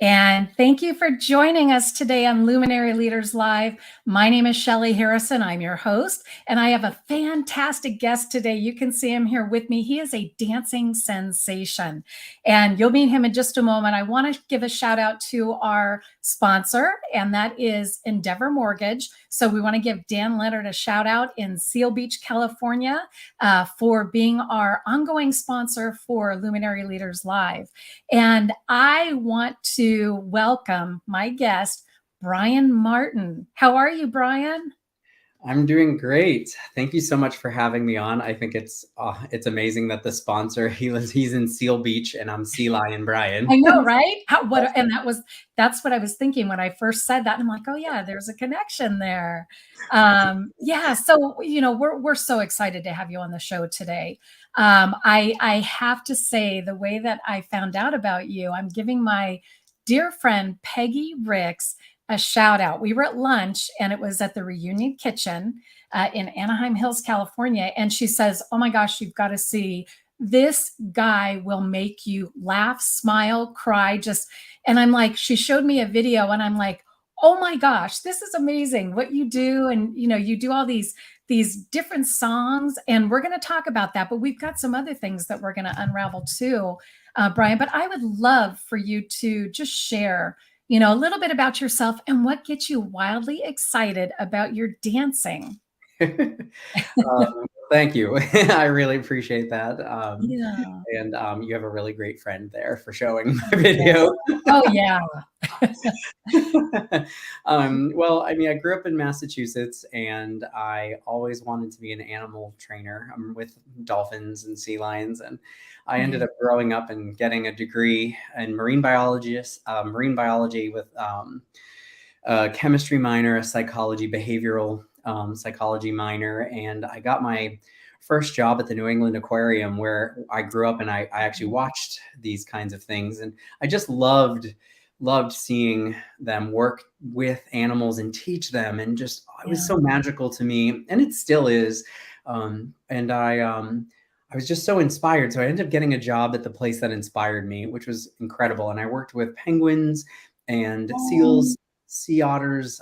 And thank you for joining us today on Luminary Leaders Live. My name is Shelley Harrison. I'm your host, and I have a fantastic guest today. You can see him here with me. He is a dancing sensation, and you'll meet him in just a moment. I want to give a shout out to our sponsor, and that is Endeavor Mortgage. So we want to give Dan Leonard a shout out in Seal Beach, California, for being our ongoing sponsor for Luminary Leaders Live. And I want to welcome my guest, Bryan Martin. How are you, Bryan? I'm doing great. Thank you so much for having me on. I think it's amazing that the sponsor he's in Seal Beach and I'm Sea Lion Bryan. I know, right? That's what I was thinking when I first said that. I'm like, oh yeah, there's a connection there. Yeah, so we're so excited to have you on the show today. I have to say, the way that I found out about you, I'm giving my dear friend Peggy Ricks a shout out. We were at lunch and it was at the Reunion Kitchen in Anaheim Hills, California. And she says, oh my gosh, you've got to see, this guy will make you laugh, smile, cry, and I'm like, she showed me a video and I'm like, oh my gosh, this is amazing what you do. And you do all these different songs, and we're going to talk about that, but we've got some other things that we're going to unravel too, Bryan. But I would love for you to just share a little bit about yourself and what gets you wildly excited about your dancing. Thank you. I really appreciate that. Yeah. And you have a really great friend there for showing my video. Oh, yeah. Well, I mean, I grew up in Massachusetts and I always wanted to be an animal trainer. I'm with dolphins and sea lions, and I ended up growing up and getting a degree in marine biology with a chemistry minor, a psychology, behavioral psychology minor. And I got my first job at the New England Aquarium, where I grew up, and I actually watched these kinds of things. And I just loved seeing them work with animals and teach them. And just, it was so magical to me, and it still is. And I was just so inspired. So I ended up getting a job at the place that inspired me, which was incredible. And I worked with penguins and seals, sea otters,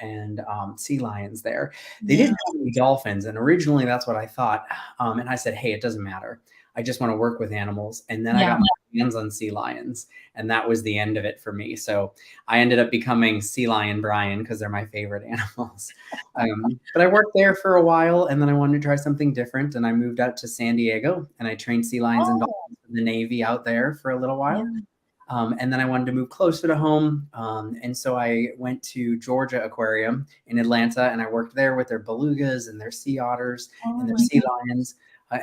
and sea lions there. They didn't have any dolphins. And originally that's what I thought. And I said, hey, it doesn't matter. I just want to work with animals. And then I got my hands on sea lions, and that was the end of it for me. So I ended up becoming Sea Lion Bryan because they're my favorite animals. But I worked there for a while, and then I wanted to try something different. And I moved out to San Diego, and I trained sea lions and dolphins for the Navy out there for a little while. And then I wanted to move closer to home. And so I went to Georgia Aquarium in Atlanta, and I worked there with their belugas and their sea otters and their sea lions.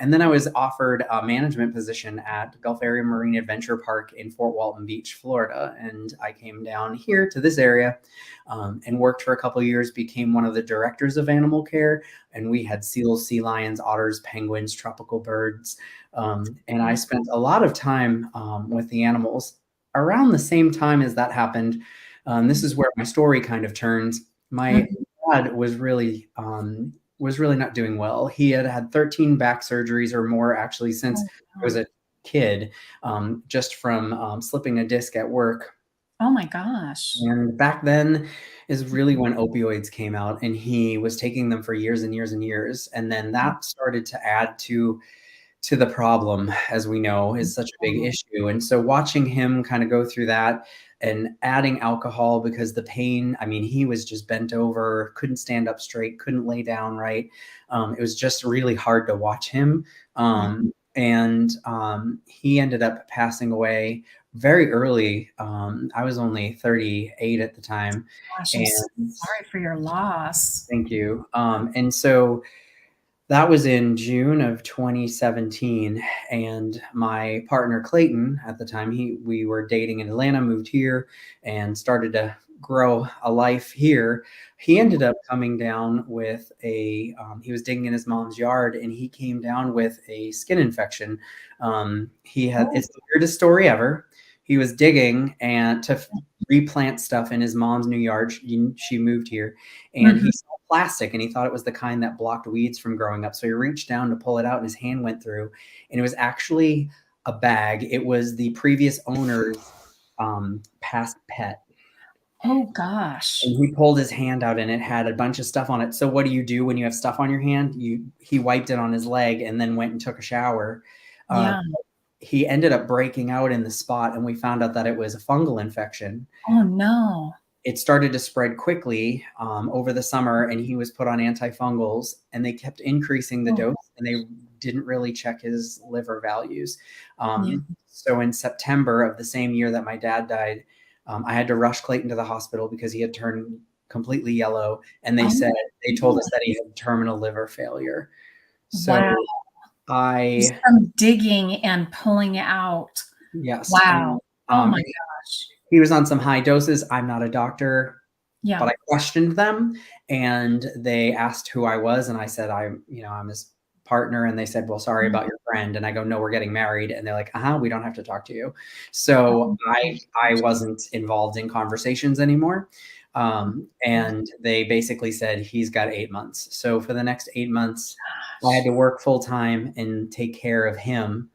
And then I was offered a management position at Gulf Area Marine Adventure Park in Fort Walton Beach, Florida. And I came down here to this area and worked for a couple of years, became one of the directors of animal care. And we had seals, sea lions, otters, penguins, tropical birds. And I spent a lot of time with the animals. Around the same time as that happened, this is where my story kind of turns. My dad was really not doing well. He had 13 back surgeries or more, actually, since I was a kid, just from slipping a disc at work. Oh my gosh. And back then is really when opioids came out, and he was taking them for years and years and years. And then that started to add to the problem, as we know, is such a big issue. And so watching him kind of go through that and adding alcohol, because the pain, I mean, he was just bent over, couldn't stand up straight, couldn't lay down right. It was just really hard to watch him. And he ended up passing away very early. I was only 38 at the time. Gosh, I'm sorry for your loss. Thank you. And so that was in June of 2017, and my partner Clayton at the time, we were dating in Atlanta, moved here, and started to grow a life here. He ended up coming down with he was digging in his mom's yard, and he came down with a skin infection. It's the weirdest story ever. He was digging and to replant stuff in his mom's new yard. She moved here, and he saw plastic, and he thought it was the kind that blocked weeds from growing up. So he reached down to pull it out, and his hand went through, and it was actually a bag. It was the previous owner's passed PET. Oh gosh. And he pulled his hand out and it had a bunch of stuff on it. So what do you do when you have stuff on your hand? He wiped it on his leg and then went and took a shower. Uh, Yeah. he ended up breaking out in the spot, and we found out that it was a fungal infection. Oh no. It started to spread quickly over the summer, and he was put on antifungals, and they kept increasing the Oh, dose, and they didn't really check his liver values. yeah. So in September of the same year that my dad died, I had to rush Clayton to the hospital because he had turned completely yellow, and Oh, they told us that he had terminal liver failure. wow. So Just I from digging and pulling out. yes, Wow. and Oh my gosh. he was on some high doses. I'm not a doctor, Yeah. but I questioned them, and they asked who I was, and I said I'm his partner, and they said, well, sorry Yeah. about your friend. And I go, no, we're getting married. And they're like, we don't have to talk to you. So Oh my I gosh. wasn't involved in conversations anymore. And they basically said he's got 8 months. So for the next 8 months, I had Gosh. to work full time and take care of him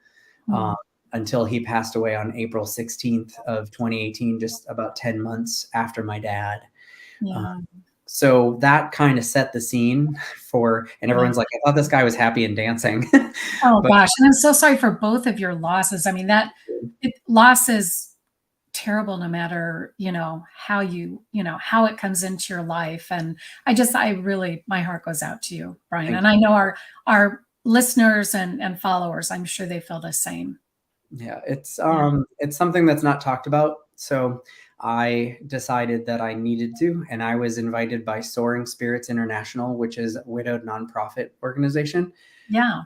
Hmm. um, until he passed away on April 16th of 2018, just about 10 months after my dad. Uh, Yeah. so that kind of set the scene and Yeah. everyone's like, I thought this guy was happy and dancing. Oh But gosh. And I'm so sorry for both of your losses. I mean, loss is terrible no matter, how it comes into your life. And I really, my heart goes out to you, Bryan. thank And I know our listeners and followers, I'm sure they feel the same. Yeah, Yeah. it's something that's not talked about. So I decided that I needed to, and I was invited by Soaring Spirits International, which is a widowed nonprofit organization. Yeah.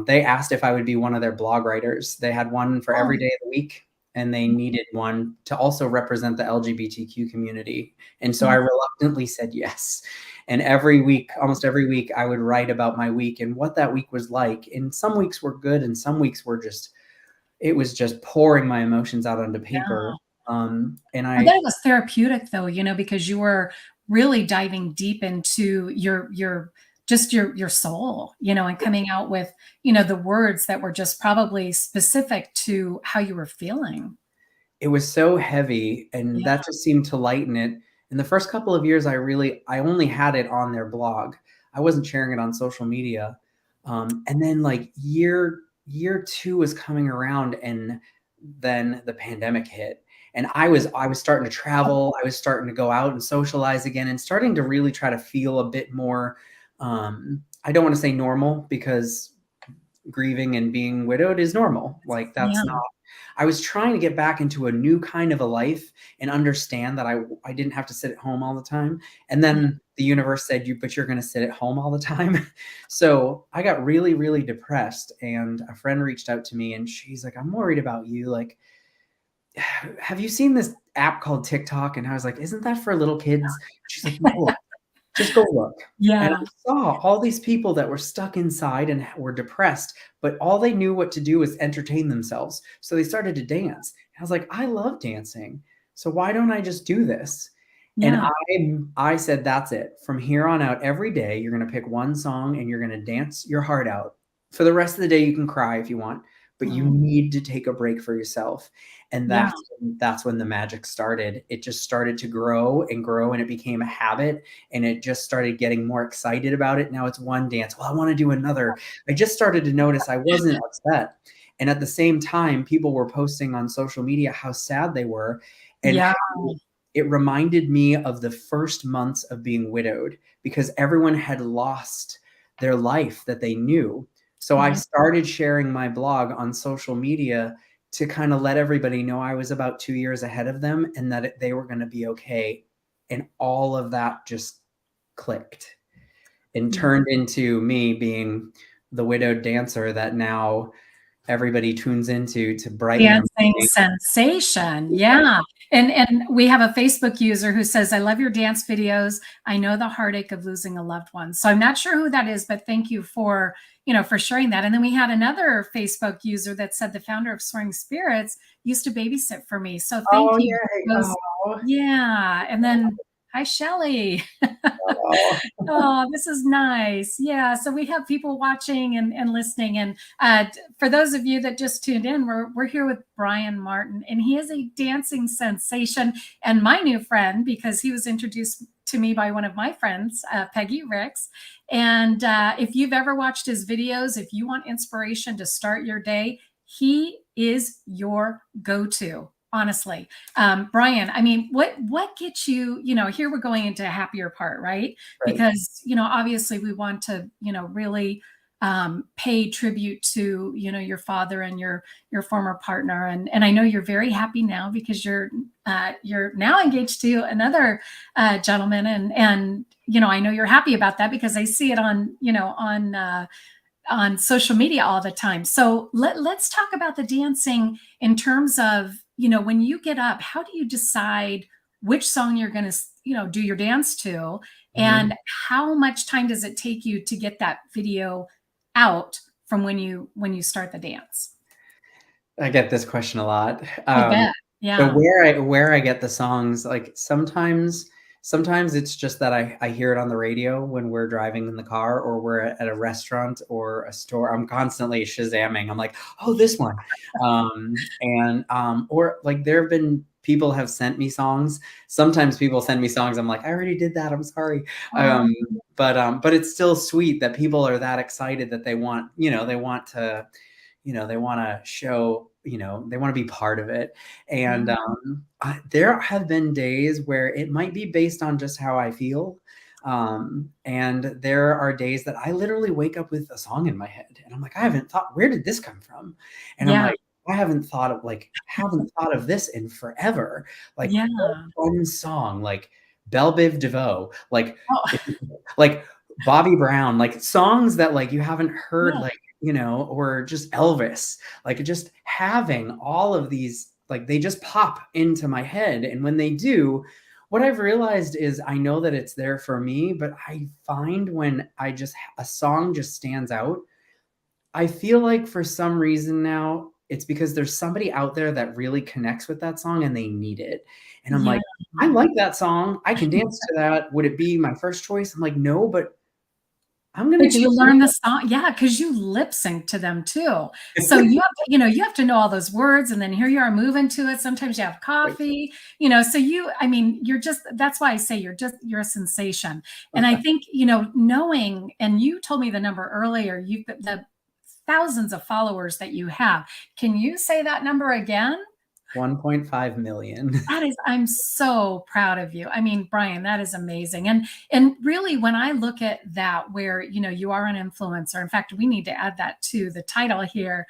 They asked if I would be one of their blog writers. They had one for Oh, every day of the week, and they needed one to also represent the LGBTQ community. And so yeah. I reluctantly said yes. And every week, almost every week, I would write about my week and what that week was like. And some weeks were good, and some weeks were it was just pouring my emotions out onto paper. Yeah. And I bet I it was therapeutic though, because you were really diving deep into your soul, and coming out with, the words that were just probably specific to how you were feeling. It was so heavy, and Yeah. that just seemed to lighten it. In the first couple of years, I only had it on their blog. I wasn't sharing it on social media. And then like year two was coming around, and then the pandemic hit. And I was starting to travel. I was starting to go out and socialize again, and starting to really try to feel a bit more. I don't want to say normal, because grieving and being widowed is normal. Like Yeah. that's not. I was trying to get back into a new kind of a life and understand that I didn't have to sit at home all the time. And Yeah. then the universe said, but you're going to sit at home all the time. So I got really, really depressed, and a friend reached out to me, and she's like, I'm worried about you. Like, have you seen this app called TikTok? And I was like, isn't that for little kids? She's like, no, just go look. And Yeah. I saw all these people that were stuck inside and were depressed, but all they knew what to do was entertain themselves. So they started to dance. I was like, I love dancing. So why don't I just do this? And Yeah. I said, that's it. From here on out, every day, you're going to pick one song and you're going to dance your heart out. For the rest of the day, you can cry if you want, but you Mhm. need to take a break for yourself. And Yeah. that's when the magic started. It just started to grow and grow, and it became a habit, and it just started getting more excited about it. Now it's one dance. Well, I want to do another. I just started to notice I wasn't upset. And at the same time, people were posting on social media how sad they were, and Yeah. how it reminded me of the first months of being widowed, because everyone had lost their life that they knew. So I Yeah. started sharing my blog on social media to kind of let everybody know I was about 2 years ahead of them, and that they were going to be okay. And all of that just clicked and Yeah. turned into me being the widowed dancer that now everybody tunes into to brighten their Dancing morning. sensation. Yeah. And we have a Facebook user who says, I love your dance videos. I know the heartache of losing a loved one. So I'm not sure who that is, but thank you for sharing that. And then we had another Facebook user that said the founder of Soaring Spirits used to babysit for me. So thank Oh, you. yay. Those, Oh, yeah. And then Hi, Shelley. Oh, Oh, this is nice. Yeah, so we have people watching and listening. And for those of you that just tuned in, we're here with Bryan Martin, and he is a dancing sensation and my new friend because he was introduced to me by one of my friends, Peggy Ricks. And if you've ever watched his videos, if you want inspiration to start your day, he is your go-to. Honestly, Bryan, I mean, what gets you? You know, here we're going into a happier part, right? right. Because obviously we want to really pay tribute to your father and your former partner, and I know you're very happy now because you're now engaged to another gentleman, and I know you're happy about that because I see it on social media all the time. So let's talk about the dancing in terms of, when you get up, how do you decide which song you're going to, do your dance to? Mhm. And how much time does it take you to get that video out from when you start the dance? I get this question a lot. I bet. So Yeah. where I get the songs, like sometimes it's just that I hear it on the radio when we're driving in the car or we're at a restaurant or a store. I'm constantly Shazamming. I'm like, oh, this one. Or like there have been people have sent me songs. Sometimes people send me songs. I'm like, I already did that. I'm sorry. Oh, But it's still sweet that people are that excited that they want, they want to they want to show, they want to be part of it. And yeah. there have been days where it might be based on just how I feel. And there are days that I literally wake up with a song in my head and I'm like, I haven't thought, where did this come from? And I'm Yeah. like, haven't thought of this in forever. Like Yeah. one song, like Belle Biv DeVoe, like, Oh, like Bobby Brown, like songs that like you haven't heard, yeah. like, or just Elvis, like just having all of these, like they just pop into my head. And when they do, what I've realized is I know that it's there for me, but I find when a song just stands out, I feel like for some reason now, it's because there's somebody out there that really connects with that song and they need it. And I'm Yeah. like, I like that song. I can dance to that. Would it be my first choice? I'm like, no, but I'm gonna But give you it learn the song, yeah, because you lip sync to them too. So you have to know all those words, and then here you are moving to it. Sometimes you have right. coffee, so that's why I say you're a sensation. And I Okay. think, knowing, and you told me the number earlier, the thousands of followers that you have. Can you say that number again? 1.5 million. I'm so proud of you. I mean, Bryan, that is amazing. And really when I look at that, where you are an influencer. In fact, we need to add that to the title here,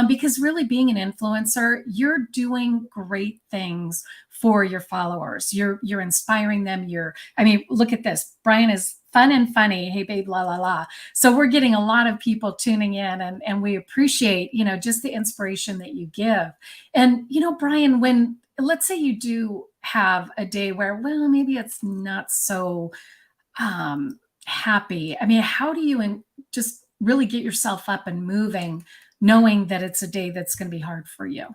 because really being an influencer, you're doing great things for your followers. You're inspiring them. I mean, look at this. Bryan is fun and funny. Hey babe, la la la. So we're getting a lot of people tuning in, and we appreciate, just the inspiration that you give. And Bryan, when, let's say, you do have a day where, well, maybe it's not so happy. I mean, how do you just really get yourself up and moving, knowing that it's a day that's going to be hard for you?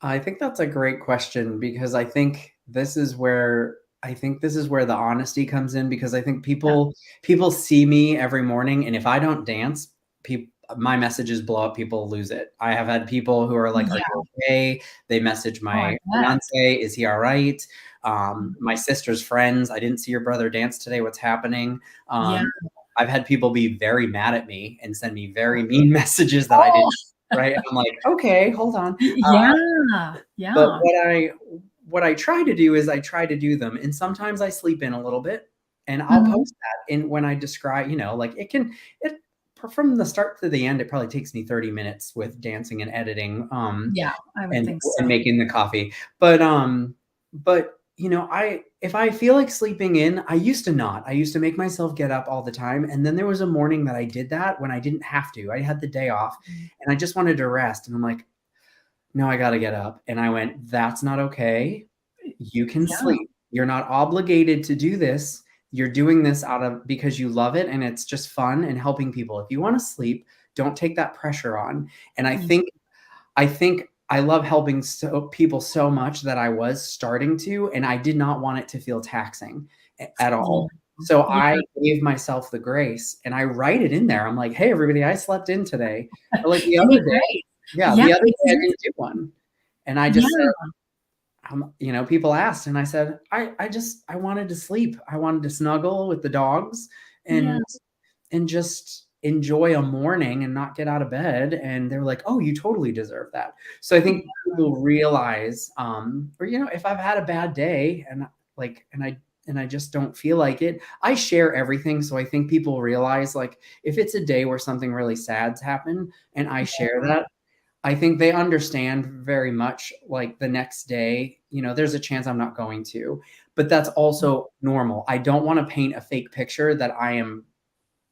I think that's a great question because I think this is where the honesty comes in because I think Yeah. people see me every morning and if I don't dance, my messages blow up, people lose it. I have had people who are like, "Are Yeah. you okay?" They message Oh, I my bet. fiance, "Is he all right?" My sister's friends, "I didn't see your brother dance today. What's happening?" Yeah. Um, I've had people be very mad at me and send me very mean messages that I Oh, didn't, right? And I'm like, "Okay, hold on." yeah. But Yeah. what I try to do is I try to do them, and sometimes I sleep in a little bit, and I'll Mhm. post that in when I describe, like it from the start to the end, it probably takes me 30 minutes with dancing and editing, Yeah, I would think and so. making the coffee. But I if I feel like sleeping in, I used to not. I used to make myself get up all the time, and then there was a morning that I did that when I didn't have to. I had the day off, Mm. and I just wanted to rest, and I'm like, no, I got to get up. And I went, that's not okay. You can Yeah. sleep. You're not obligated to do this. You're doing this out of because you love it and it's just fun and helping people. If you want to sleep, don't take that pressure on. And I Mm. think I love helping people so much that I was starting to, and I did not want it to feel taxing at Yeah. all. So I Yeah. gave myself the grace, and I write it in there. I'm like, "Hey, everybody, I slept in today." Or like the Isn't other it day, great? yeah, Yeah, the other day I because didn't do one, and I just said, yeah, you know, people asked, and I said, I wanted to sleep. I wanted to snuggle with the dogs yeah, and just enjoy a morning and not get out of bed. And they're like, "Oh, you totally deserve that." So I think people realize, or you know, if I've had a bad day and like, and I just don't feel like it, I share everything. So I think people realize, like, if it's a day where something really sad's happened and I share that, I think they understand very much, like, the next day, you know, there's a chance I'm not going to, but that's also normal. I don't wanna paint a fake picture that I am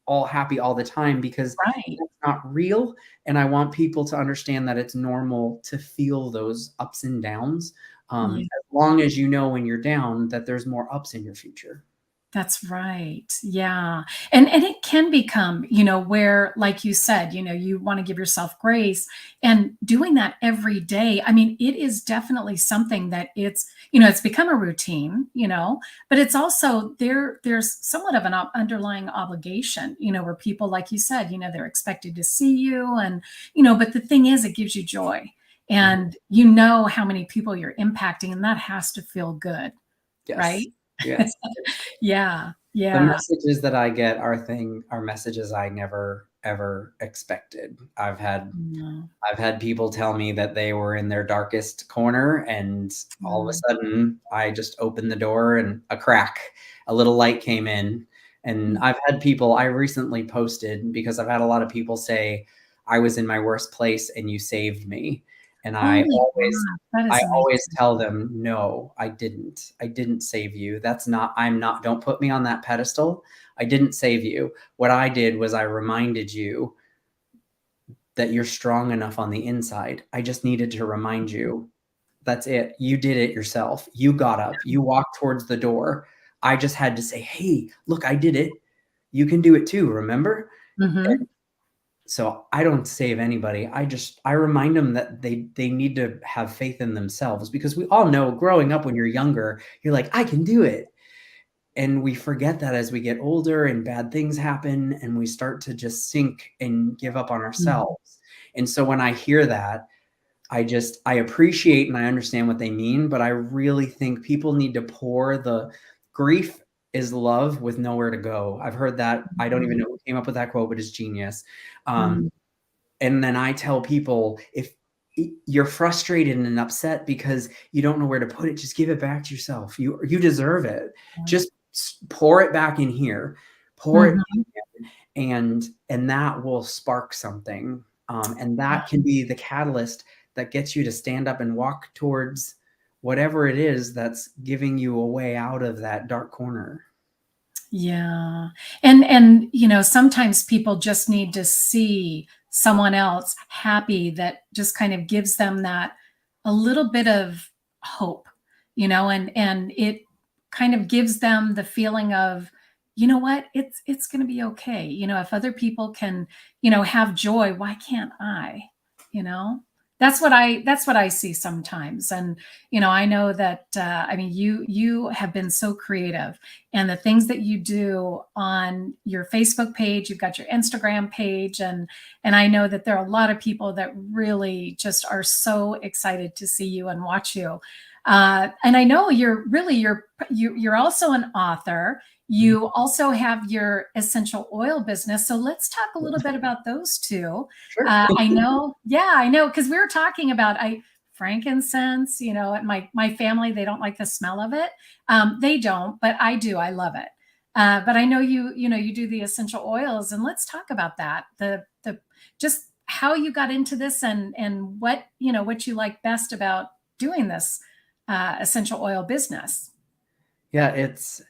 all happy all the time because right. that's not real, and I want people to understand that it's normal to feel those ups and downs, Yeah. as long as you know when you're down that there's more ups in your future. That's right. Yeah. And it can become, where, like you said, you want to give yourself grace and doing that every day. I mean, it is definitely something that it's become a routine, but it's also there's somewhat of an underlying obligation, where people, like you said, they're expected to see you and, but the thing is it gives you joy Mhm. and you know how many people you're impacting and that has to feel good, Yes. right? Yes. Yeah, The yeah. messages that I get are messages I never, ever expected. Mm, I've had people tell me that they were in their darkest corner, and all of a mm, sudden, I just opened the door and a little light came in. And mm. I've had people I recently posted because I've had a lot of people say, "I was in my worst place and you saved me." And Oh my god, that I is always amazing. tell them, "No, I didn't. I didn't save you. I'm not, don't put me on that pedestal. I didn't save you. What I did was I reminded you that you're strong enough on the inside. I just needed to remind you. That's it. You did it yourself. You got up. You walked towards the door. I just had to say, "Hey, look, I did it. You can do it too, remember?" Mhm. So I don't save anybody. I remind them that they need to have faith in themselves because we all know growing up when you're younger, you're like, "I can do it." And we forget that as we get older and bad things happen and we start to just sink and give up on Mm, ourselves. And so when I hear that, I appreciate and I understand what they mean, but I really think people need to pour the grief is love with nowhere to go. I've heard that. I don't even mhm, know who came up with that quote, but it's genius. Um, mm, and then I tell people, if you're frustrated and upset because you don't know where to put it, just give it back to yourself. You deserve it. yeah. Just pour it back in here. Pour it Mhm. and that will spark something. And that can be the catalyst that gets you to stand up and walk towards whatever it is that's giving you a way out of that dark corner. Yeah. And sometimes people just need to see someone else happy that just kind of gives them that a little bit of hope, and it kind of gives them the feeling of, you know what, it's going to be okay. If other people can, have joy, why can't I? You know? That's what I see sometimes. And I know that I mean you have been so creative and the things that you do on your Facebook page, you've got your Instagram page, and I know that there are a lot of people that really just are so excited to see you and watch you. And I know you're also an author. Mhm. You also have your essential oil business. So let's talk a little bit about those two. Sure. I know, yeah, I know, because we were talking about frankincense. And my family, they don't like the smell of it. They don't, but I do. I love it. But I know you do the essential oils, and let's talk about that. The just how you got into this and what you like best about doing this essential oil business. Yeah, it's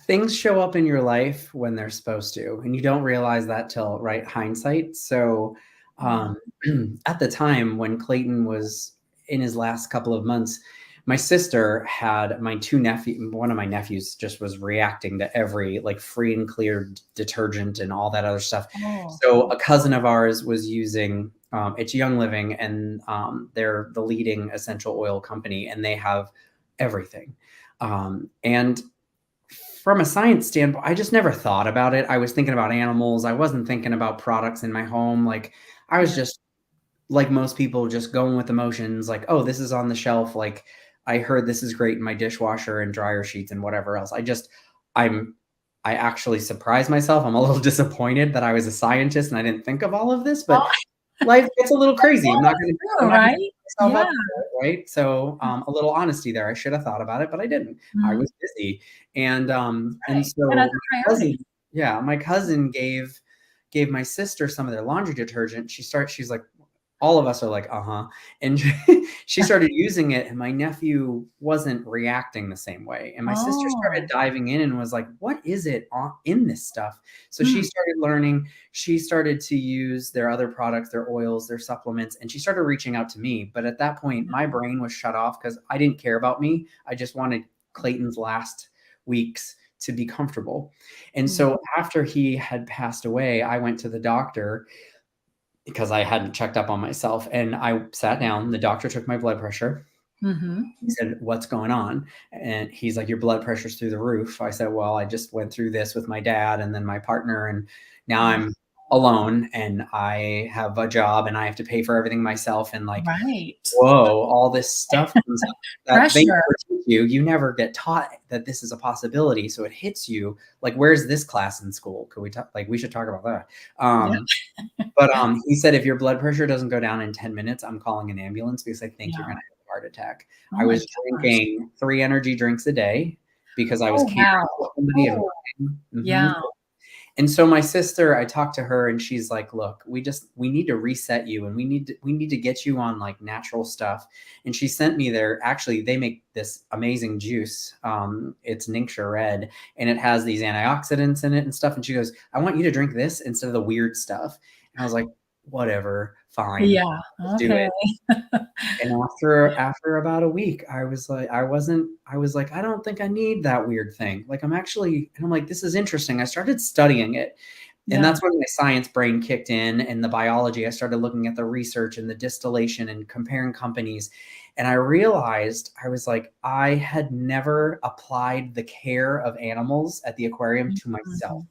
things show up in your life when they're supposed to, and you don't realize that till right hindsight. So, Yeah. um, at the time when Clayton was in his last couple of months, my sister had one of my nephews just was reacting to every like free and clear detergent and all that other stuff. Oh. So a cousin of ours was using It's Young Living, and they're the leading essential oil company, and they have everything. And from a science standpoint, I just never thought about it. I was thinking about animals. I wasn't thinking about products in my home. Like I was Yeah. just like most people, just going with emotions. Like, oh, this is on the shelf. Like I heard this is great in my dishwasher and dryer sheets and whatever else. I'm I actually surprised myself. I'm a little disappointed that I was a scientist and I didn't think of all of this, but Oh, life gets a little crazy. yeah, that's I'm true, not gonna right? beat myself Yeah. up for it, right? So a little honesty there. I should have thought about it, but I didn't. I Mhm. was busy. And Right. You had other so my cousin, priorities. yeah, my cousin gave my sister some of their laundry detergent. She's like, all of us are like, uh-huh. And she started using it, and my nephew wasn't reacting the same way. And my sister started Oh. diving in and was like, what is it in this stuff? So she Mm. started learning. She started to use their other products, their oils, their supplements, and she started reaching out to me. But at that point, my brain was shut off because I didn't care about me. I just wanted Clayton's last weeks to be comfortable. And Yeah. so after he had passed away, I went to the doctor because I hadn't checked up on myself. And I sat down. The doctor took my blood pressure. Mhm. He said, what's going on? And he's like, your blood pressure's through the roof. I said, well, I just went through this with my dad and then my partner. And now Yeah. I'm alone and I have a job and I have to pay for everything myself. And like, Right. whoa, all this stuff comes up that they Pressure. never teach you. You never get taught that this is a possibility. So it hits you like, where's this class in school? Could we talk? Like, we should talk about that. Yeah. But he said, if your blood pressure doesn't go down in 10 minutes, I'm calling an ambulance because I think you're Yeah. going to have a heart attack. Oh I my was gosh. drinking 3 energy drinks a day because I was Oh, caring wow. for somebody and Oh, working. yeah. And so my sister, I talked to her and she's like, look, we need to reset you and we need to get you on like natural stuff. And she sent me actually, they make this amazing juice. It's Ningxia Red and it has these antioxidants in it and stuff. And she goes, I want you to drink this instead of the weird stuff. And I was like, whatever, fine, Yeah. let's do Okay. it. And after about a week, I was like, I don't think I need that weird thing. Like I'm like, this is interesting. I started studying it. And Yeah. that's when my science brain kicked in and the biology. I started looking at the research and the distillation and comparing companies. And I realized I was like, I had never applied the care of animals at the aquarium to myself Mhm.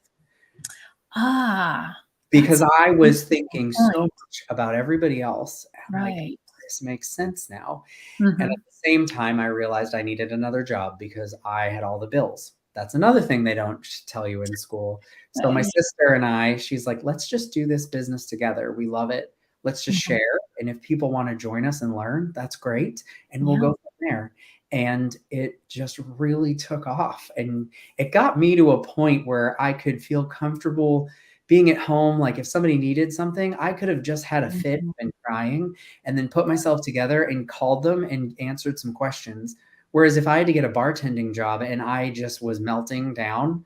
Ah, because that's I an was interesting thinking so point. much about everybody else. I'm like, Right. this makes sense now. And at Mhm. the same time, I realized I needed another job because I had all the bills. That's another thing they don't tell you in school. So my Yeah. sister and I, she's like, let's just do this business together. We love it. Let's just Mhm. share. And if people want to join us and learn, that's great. And we'll Yeah. go from there. And it just really took off. And it got me to a point where I could feel comfortable being at home. Like if somebody needed something, I could have just had a fit Mhm. and crying and then put myself together and called them and answered some questions. Whereas if I had to get a bartending job and I just was melting down,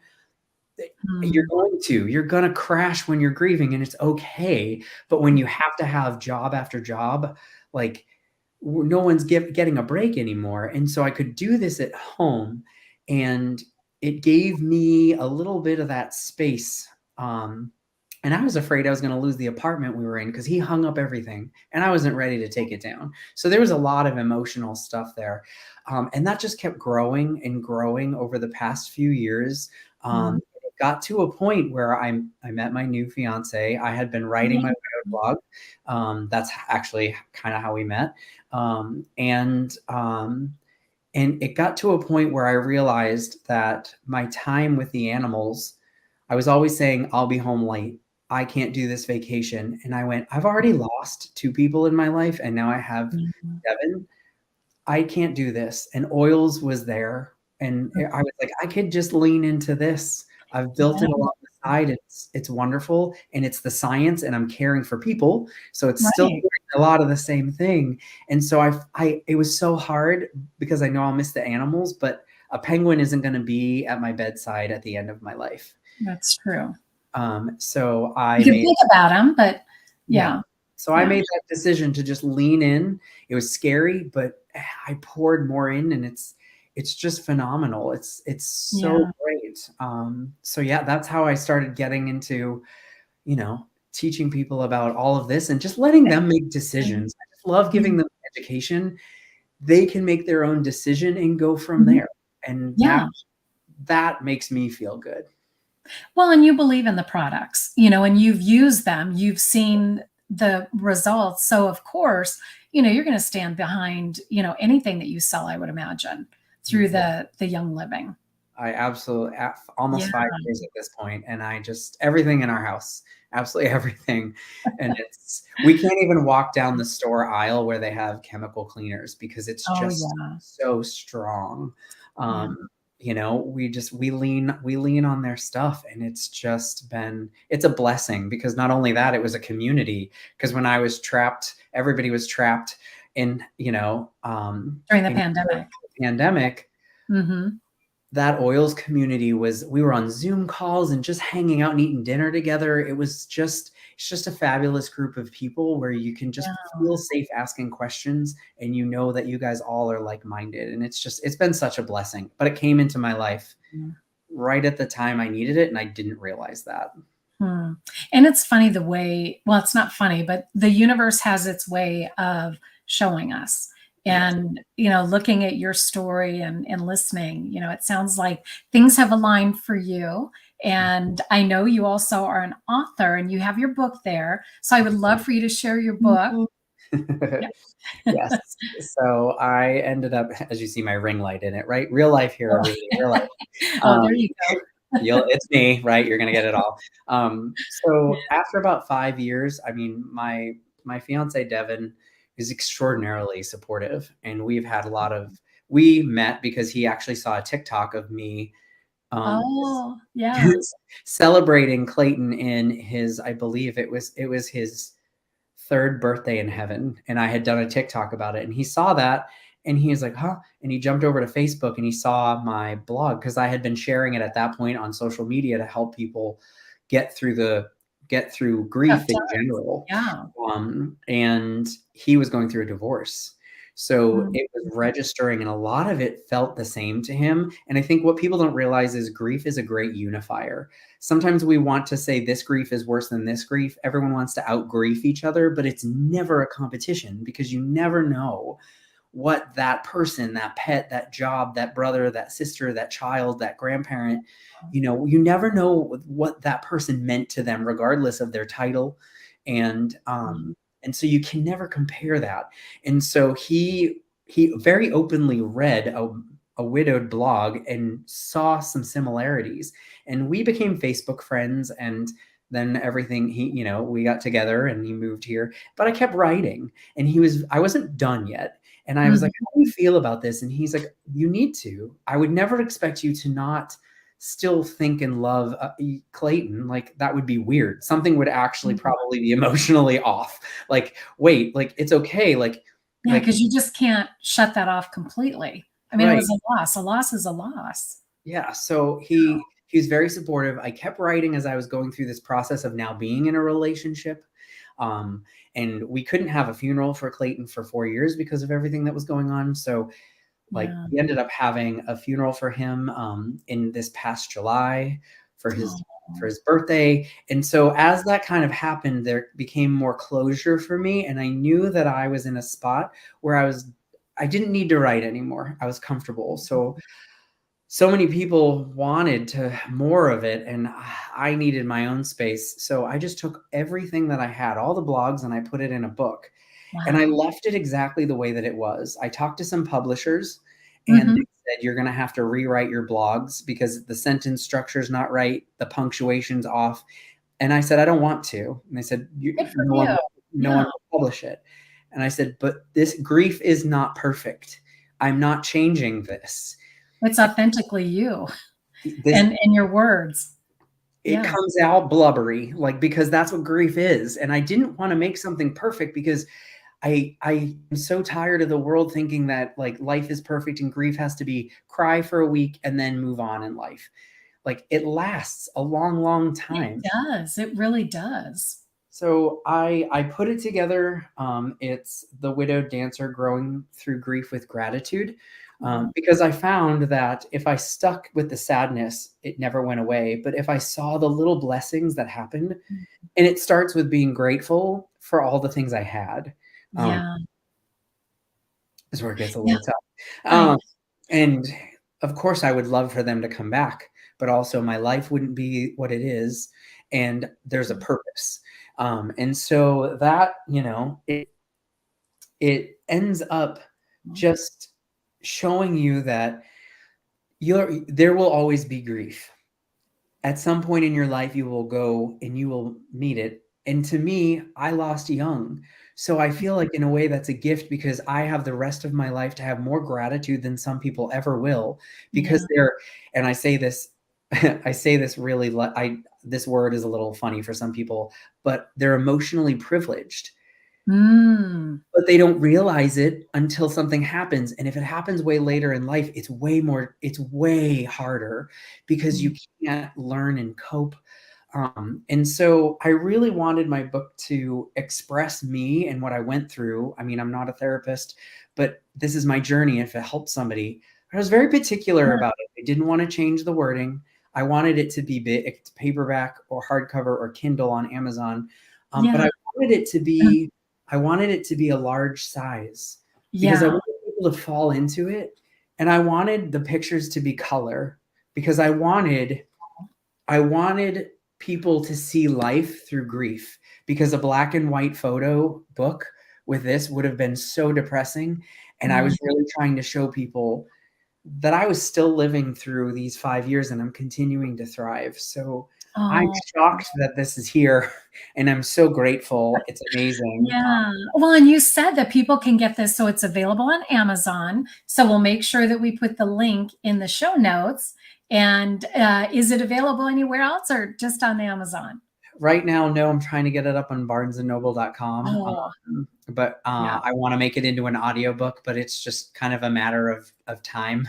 Mm. you're going to crash when you're grieving and it's okay. But when you have to have job after job, like no one's getting a break anymore. And so I could do this at home and it gave me a little bit of that space. And I was afraid I was going to lose the apartment we were in because he hung up everything and I wasn't ready to take it down. So there was a lot of emotional stuff there. And that just kept growing and growing over the past few years. Mhm. It got to a point where I met my new fiance. I had been writing my widowed blog. That's actually kind of how we met. Um, and um, and it got to a point where I realized that my time with the animals, I was always saying, I'll be home late. I can't do this vacation. And I went, I've already lost 2 people in my life, and now I have Mhm. 7. I can't do this. And oils was there. And I was like, I could just lean into this. I've built it Yeah. along the side. It's wonderful. And it's the science and I'm caring for people. So it's still Right. doing a lot of the same thing. And so it was so hard because I know I'll miss the animals, but a penguin isn't going to be at my bedside at the end of my life. That's true. So You I can made think about them, but yeah. yeah. So I Yeah. made that decision to just lean in. It was scary, but I poured more in and it's just phenomenal. It's so Yeah. great. So yeah, that's how I started getting into, you know, teaching people about all of this and just letting them make decisions. I just love giving Mhm. them education. They can make their own decision and go from Mhm. there. And Yeah. that makes me feel good. Well, and you believe in the products, and you've used them, you've seen the results. So of course, you're going to stand behind, anything that you sell, I would imagine, through the Young Living. I absolutely Yeah. almost 5 years at this point, and I just everything in our house, absolutely everything, and we can't even walk down the store aisle where they have chemical cleaners because it's Oh just yeah. so strong. Yeah. Um, we lean on their stuff, and it's a blessing because not only that, it was a community. Because when I was trapped, everybody was trapped in, During the in pandemic. the pandemic. Mhm. That oils community we were on Zoom calls and just hanging out and eating dinner together. It's just a fabulous group of people where you can just Yeah. feel safe asking questions and you know that you guys all are like-minded. And it's been such a blessing. But it came into my life right at the time I needed it, and I didn't realize that. Hmm. And it's funny the way, well, it's not funny, but the universe has its way of showing us. Yes. And, looking at your story and listening, it sounds like things have aligned for you. And I know you also are an author and you have your book there. So I would love for you to share your book. Yep. Yes. So I ended up, as you see, my ring light in it, right? Real life here, Oh, everybody, real life. oh, Um, there you go. it's me, right? You're gonna get it all. So after about 5 years, I mean, my fiance Devin is extraordinarily supportive, and we met because he actually saw a TikTok of me um, Oh, yeah. celebrating Clayton in I believe it was his third birthday in heaven, and I had done a TikTok about it, and he saw that, and he was like, "Huh?" And he jumped over to Facebook and he saw my blog because I had been sharing it at that point on social media to help people get through Tough grief in times. general. Yeah. And he was going through a divorce. So Mm. it was registering, and a lot of it felt the same to him. And I think what people don't realize is grief is a great unifier. Sometimes we want to say this grief is worse than this grief. Everyone wants to out grief each other, but it's never a competition because you never know what that person, that pet, that job, that brother, that sister, that child, that grandparent, you never know what that person meant to them, regardless of their title. And Mm. and so you can never compare that. And so he very openly read a widowed blog and saw some similarities. And we became Facebook friends, and then everything we got together and he moved here. But I kept writing, and I wasn't done yet. And I was like, Mhm. "How do you feel about this?" And he's like, "You need to. I would never expect you to not still think and love Clayton. Like, that would be weird. Something would actually Mhm. probably be emotionally off. Like, wait, like it's okay. Yeah, Like because you just can't shut that off completely. I mean, it right, was a loss. A loss is a loss. yeah." So he was very supportive. I kept writing as I was going through this process of now being in a relationship. Um, and we couldn't have a funeral for Clayton for 4 years because of everything that was going on. So like Yeah. we ended up having a funeral for him in this past July for Oh, his birthday. And so as that kind of happened, there became more closure for me, and I knew that I was in a spot where I didn't need to write anymore. I was comfortable. So many people wanted to more of it, and I needed my own space. So I just took everything that I had, all the blogs, and I put it in a book. And I wow. left it exactly the way that it was. I talked to some publishers, and Mhm. they said, "You're gonna have to rewrite your blogs because the sentence structure is not right, the punctuation's off." And I said, "I don't want to." And they said, Good for you. no Yeah. one will publish it." And I said, "But this grief is not perfect. I'm not changing this. It's authentically you This and your words. It Yeah. comes out blubbery, like, because that's what grief is. And I didn't want to make something perfect because I am so tired of the world thinking that like life is perfect and grief has to be cry for a week and then move on in life. Like it lasts a long, long It time. does. It really does. So I put it together. It's The Widowed Dancer Growing Through Grief with Gratitude. because I found that if I stuck with the sadness, it never went away. But if I saw the little blessings that happened, and it starts with being grateful for all the things I had, Yeah. is where it gets a Yeah. little tough. I And of course, I would love for them to come back, but also my life wouldn't be what it is, and there's a purpose. And so that, it ends up just showing you that there will always be grief. At some point in your life, you will go and you will meet it. And to me, I lost young. So I feel like in a way that's a gift because I have the rest of my life to have more gratitude than some people ever will because Yeah. and I say this, I say this really, this word is a little funny for some people, but they're emotionally privileged. Mm. But they don't realize it until something happens, and if it happens way later in life, it's way harder because you can't learn and cope, and so I really wanted my book to express me and what I went through. I mean, I'm not a therapist, but this is my journey if it helps somebody. I was very particular Yeah. about it. I didn't wanna change the wording. I wanted it to be big, paperback or hardcover or Kindle on Amazon, but Yeah. wanted it to be I wanted it to be a large size because I Yeah. wanted people to fall into it, and I wanted the pictures to be color because I wanted people to see life through grief because a black and white photo book with this would have been so depressing, and I Mm. was really trying to show people that I was still living through these 5 years and I'm continuing to thrive. So I'm Oh, shocked that this is here and I'm so grateful. It's amazing. yeah. Well, and you said that people can get this, so it's available on Amazon. So we'll make sure that we put the link in the show notes. And is it available anywhere else or just on Amazon? Right now, no, I'm trying to get it up on barnesandnoble.com. Oh, But yeah. I want to make it into an audiobook, but it's just kind of a matter of time.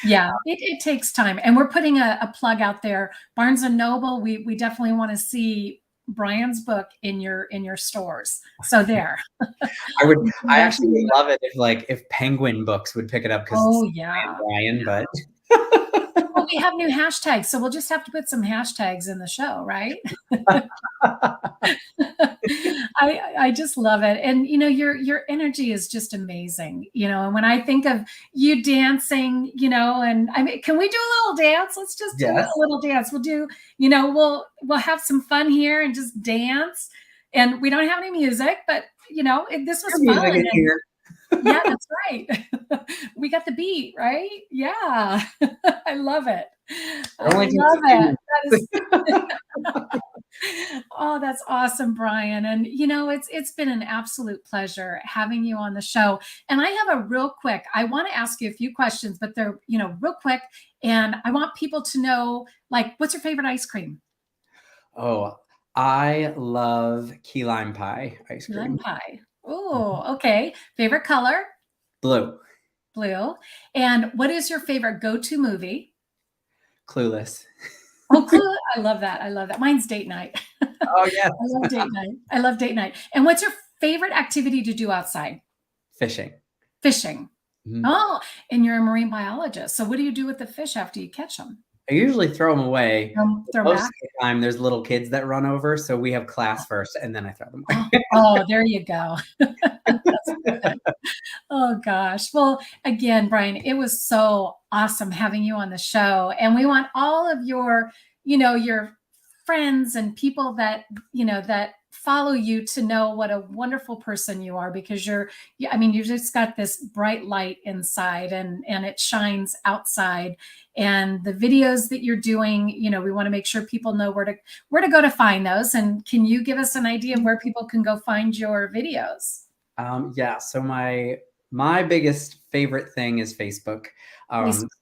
Yeah, it takes time. And we're putting a plug out there. Barnes and Noble, we definitely want to see Brian's book in your stores. So there. I actually Definitely. would love it if Penguin Books would pick it up because Oh, it's yeah. Brian, but Well, we have new hashtags, so we'll just have to put some hashtags in the show, right? I just love it. And your energy is just amazing. And when I think of you dancing, and I mean, can we do a little dance? Let's just do yes, a little dance. We'll have some fun here and just dance. And we don't have any music, but this was your fun. music in And here. yeah, that's right. We got the beat, right? Yeah. I love it. It I only takes love a it. few That is Oh, that's awesome, Brian. And it's been an absolute pleasure having you on the show. And I have a real quick, I want to ask you a few questions, but they're, real quick. And I want people to know, like, what's your favorite ice cream? Oh, I love key lime pie ice Key lime cream. pie. Mhm. Oh, okay. Favorite color? Blue. Blue. And what is your favorite go-to movie? Clueless. Oh, Clue. I love that. I love that. Mine's date night. Oh, yes. I love date night. I love date night. And what's your favorite activity to do outside? Fishing. Fishing. Mhm. Oh, and you're a marine biologist. So what do you do with the fish after you catch them? I usually throw them away. Throw 'em Most back? of the time, there's little kids that run over, so we have class first, and then I throw them Oh, away. oh, there you go. That's perfect. Oh gosh. Well, again, Brian, it was so awesome having you on the show. And we want all of your friends and people that follow you to know what a wonderful person you are because I mean, you've just got this bright light inside and it shines outside. And the videos that you're doing, we want to make sure people know where to go to find those. And can you give us an idea of where people can go find your videos? Yeah, so my biggest favorite thing is Facebook.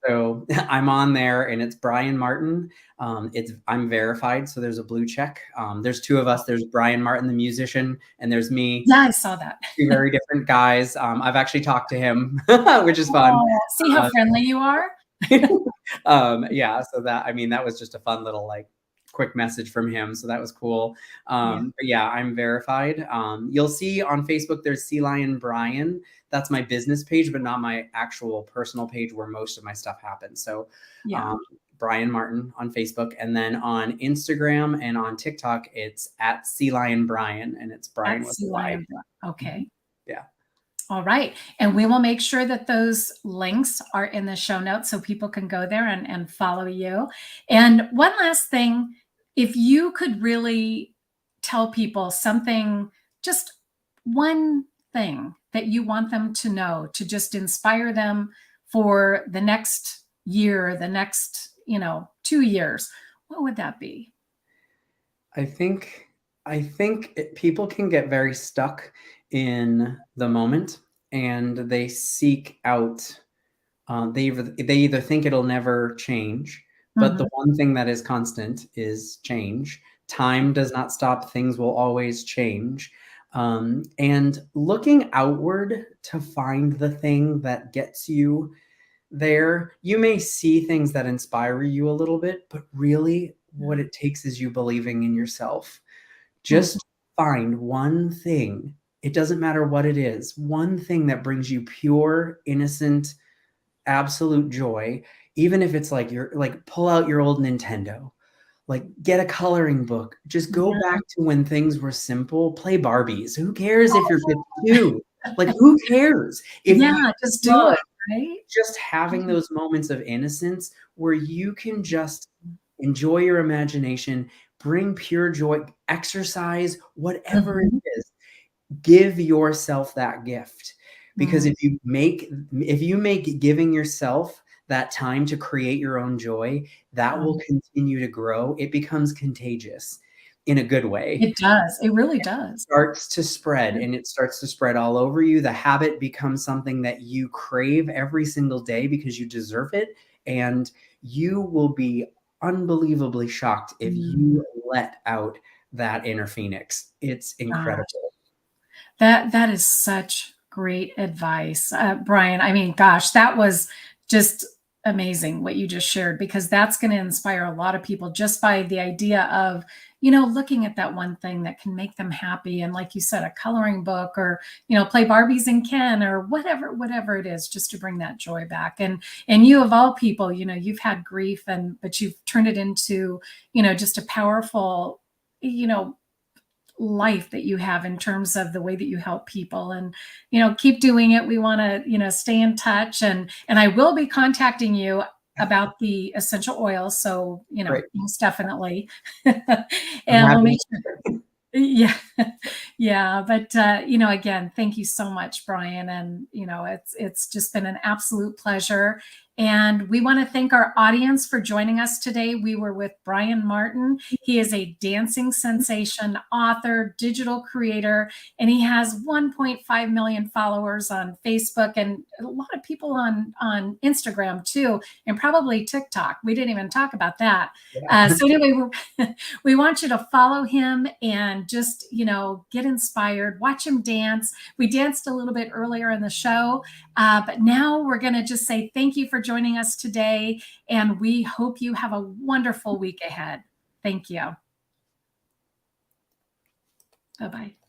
So I'm on there and it's Bryan Martin. I'm verified, so there's a blue check. There's two of us. There's Bryan Martin, the musician, and there's me, Yeah, I saw that. two very different guys. I've actually talked to him, which is fun. Oh, see how Uh, friendly you are? yeah, so that I mean that was just a fun little quick message from him. So that was cool. Yeah. But yeah, I'm verified. You'll see on Facebook, there's Sea Lion Bryan. That's my business page, but not my actual personal page where most of my stuff happens. So Yeah. Bryan Martin on Facebook. And then on Instagram and on TikTok, it's at Sea Lion Bryan, and it's Bryan At with Sea a Y. Lion. Okay. Yeah. All right. And we will make sure that those links are in the show notes so people can go there and follow you. And one last thing, if you could really tell people something, just one thing that you want them to know to just inspire them for the next year, the next, 2 years, what would that be? I think people can get very stuck in the moment, and they seek out. They either think it'll never change, but the Mhm. one thing that is constant is change. Time does not stop; things will always change. And looking outward to find the thing that gets you there, you may see things that inspire you a little bit, but really, what it takes is you believing in yourself. Mhm. Just find one thing. It doesn't matter what it is, one thing that brings you pure, innocent, absolute joy. Even if it's like you're like, pull out your old Nintendo, like get a coloring book, just go Yeah. back to when things were simple, play Barbies. Who cares if you're 52? Like, who cares? If you Yeah, just do love it, right? just having those moments of innocence where you can just enjoy your imagination, bring pure joy, exercise, whatever it Mhm. is, give yourself that gift. Because Mm. if you make giving yourself that time to create your own joy, that will continue to grow. It becomes contagious in a good way. It does. It really does. Starts to spread, Yeah. and it starts to spread all over you. The habit becomes something that you crave every single day because you deserve it, and you will be unbelievably shocked if Mm, you let out that inner phoenix. It's gosh, incredible. that is such great advice, Bryan. I mean, gosh, that was just amazing what you just shared because that's going to inspire a lot of people just by the idea of looking at that one thing that can make them happy, and like you said, a coloring book, or play Barbies and Ken, or whatever it is, just to bring that joy back. And you, of all people, you've had grief, but you've turned it into just a powerful you know life that you have in terms of the way that you help people. And keep doing it. We want to stay in touch, and I will be contacting you about the essential oils, so Great. most definitely. I'm And we'll happy make to sure. share. Yeah. Yeah. But, again, thank you so much, Bryan. And, it's just been an absolute pleasure. And we want to thank our audience for joining us today. We were with Bryan Martin. He is a dancing sensation, author, digital creator, and he has 1.5 million followers on Facebook, and a lot of people on Instagram too, and probably TikTok. We didn't even talk about that. Yeah. So anyway, we want you to follow him and just, get inspired, watch him dance. We danced a little bit earlier in the show, but now we're going to just say thank you for joining us today. And we hope you have a wonderful week ahead. Thank you. Bye-bye.